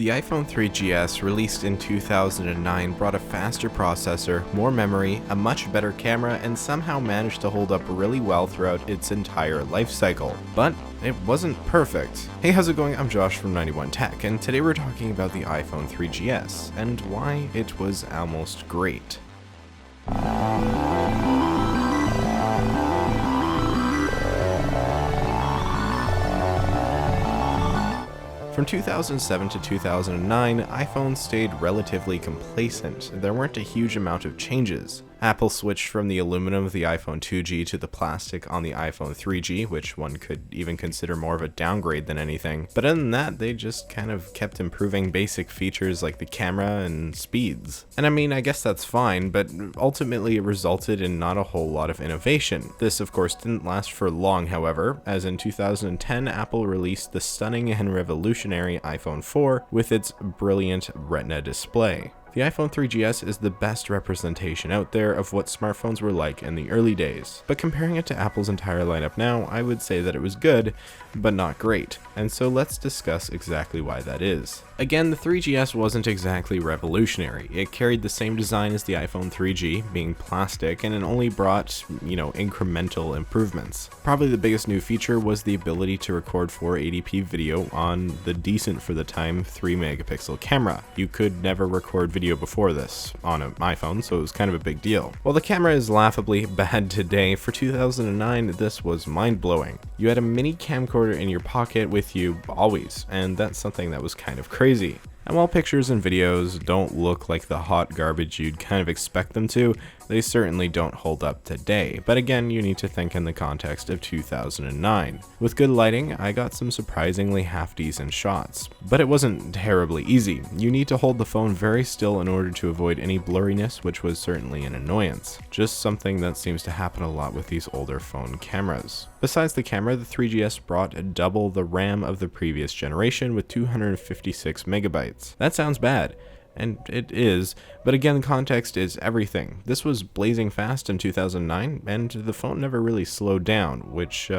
The iPhone 3GS, released in 2009, brought a faster processor, more memory, a much better camera, and somehow managed to hold up really well throughout its entire life cycle. But it wasn't perfect. Hey, how's it going? I'm Josh from 91 Tech, and today we're talking about the iPhone 3GS and why it was almost great. From 2007 to 2009, iPhone stayed relatively complacent. There weren't a huge amount of changes. Apple switched from the aluminum of the iPhone 2G to the plastic on the iPhone 3G, which one could even consider more of a downgrade than anything. But other than that, they just kind of kept improving basic features like the camera and speeds. And I mean, I guess that's fine, but ultimately it resulted in not a whole lot of innovation. This, of course, didn't last for long, however, as in 2010, Apple released the stunning and revolutionary iPhone 4 with its brilliant Retina display. The iPhone 3GS is the best representation out there of what smartphones were like in the early days. But comparing it to Apple's entire lineup now, I would say that it was good, but not great. And so let's discuss exactly why that is. Again, the 3GS wasn't exactly revolutionary. It carried the same design as the iPhone 3G, being plastic, and it only brought, incremental improvements. Probably the biggest new feature was the ability to record 480p video on the decent for the time 3-megapixel camera. You could never record video before this on an iPhone, so it was kind of a big deal. While the camera is laughably bad today, for 2009 this was mind-blowing. You had a mini camcorder in your pocket with you always, and that's something that was kind of crazy. And while pictures and videos don't look like the hot garbage you'd kind of expect them to, they certainly don't hold up today. But again, you need to think in the context of 2009. With good lighting, I got some surprisingly half-decent shots. But it wasn't terribly easy. You need to hold the phone very still in order to avoid any blurriness, which was certainly an annoyance. Just something that seems to happen a lot with these older phone cameras. Besides the camera, the 3GS brought double the RAM of the previous generation with 256 megabytes. That sounds bad. And it is, but again, context is everything. This was blazing fast in 2009, and the phone never really slowed down, which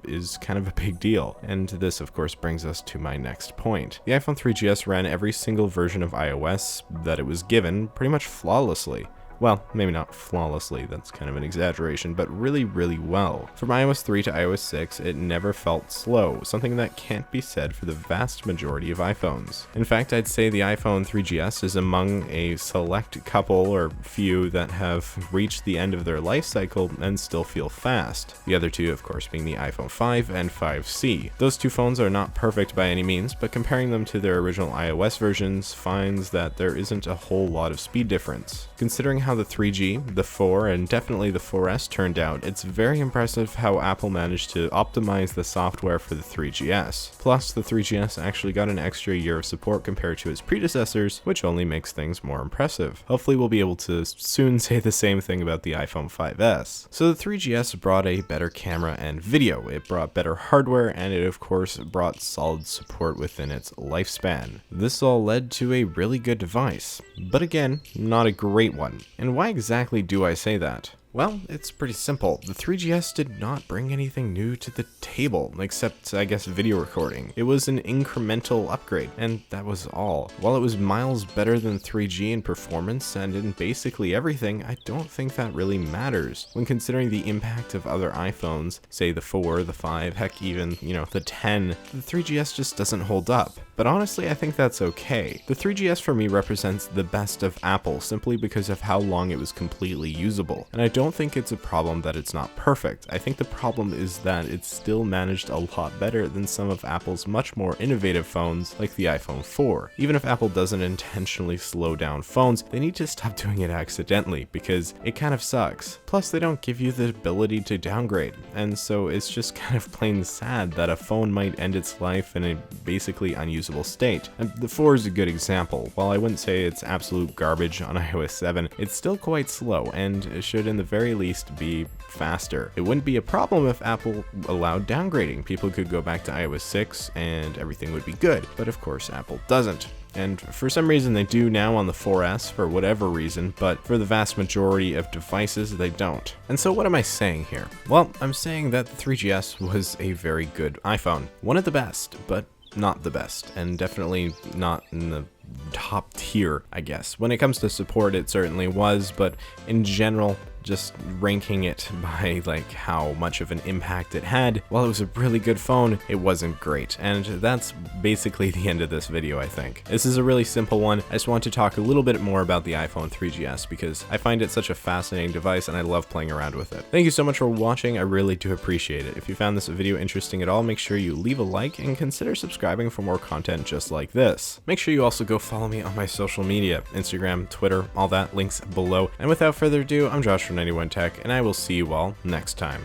is kind of a big deal. And this, of course, brings us to my next point. The iPhone 3GS ran every single version of iOS that it was given pretty much flawlessly. Well, maybe not flawlessly, that's kind of an exaggeration, but really, really well. From iOS 3 to iOS 6, it never felt slow, something that can't be said for the vast majority of iPhones. In fact, I'd say the iPhone 3GS is among a select couple or few that have reached the end of their life cycle and still feel fast. The other two, of course, being the iPhone 5 and 5C. Those two phones are not perfect by any means, but comparing them to their original iOS versions finds that there isn't a whole lot of speed difference. Considering how the 3G, the 4, and definitely the 4S turned out, it's very impressive how Apple managed to optimize the software for the 3GS. Plus, the 3GS actually got an extra year of support compared to its predecessors, which only makes things more impressive. Hopefully we'll be able to soon say the same thing about the iPhone 5S. So the 3GS brought a better camera and video, it brought better hardware, and it of course brought solid support within its lifespan. This all led to a really good device, but again, not a great one. And why exactly do I say that? Well, it's pretty simple. The 3GS did not bring anything new to the table, except, I guess, video recording. It was an incremental upgrade, and that was all. While it was miles better than 3G in performance and in basically everything, I don't think that really matters. When considering the impact of other iPhones, say the 4, the 5, heck even, the 10, the 3GS just doesn't hold up. But honestly, I think that's okay. The 3GS for me represents the best of Apple simply because of how long it was completely usable. And I don't think it's a problem that it's not perfect. I think the problem is that it's still managed a lot better than some of Apple's much more innovative phones like the iPhone 4. Even if Apple doesn't intentionally slow down phones, they need to stop doing it accidentally because it kind of sucks. Plus, they don't give you the ability to downgrade. And so it's just kind of plain sad that a phone might end its life in a basically unusable state. And the 4 is a good example. While I wouldn't say it's absolute garbage on iOS 7, it's still quite slow and it should in the very least be faster. It wouldn't be a problem if Apple allowed downgrading. People could go back to iOS 6 and everything would be good. But of course, Apple doesn't. And for some reason they do now on the 4S for whatever reason, but for the vast majority of devices they don't. And so what am I saying here? Well, I'm saying that the 3GS was a very good iPhone. One of the best, but not the best, and definitely not in the top tier, I guess. When it comes to support, it certainly was, but in general, just ranking it by like how much of an impact it had, while it was a really good phone, it wasn't great. And that's basically the end of this video, I think. This is a really simple one. I just want to talk a little bit more about the iPhone 3GS because I find it such a fascinating device and I love playing around with it. Thank you so much for watching. I really do appreciate it. If you found this video interesting at all, make sure you leave a like and consider subscribing for more content just like this. Make sure you also go follow me on my social media, Instagram, Twitter, all that, links below. And without further ado, I'm Josh from 91 Tech, and I will see you all next time.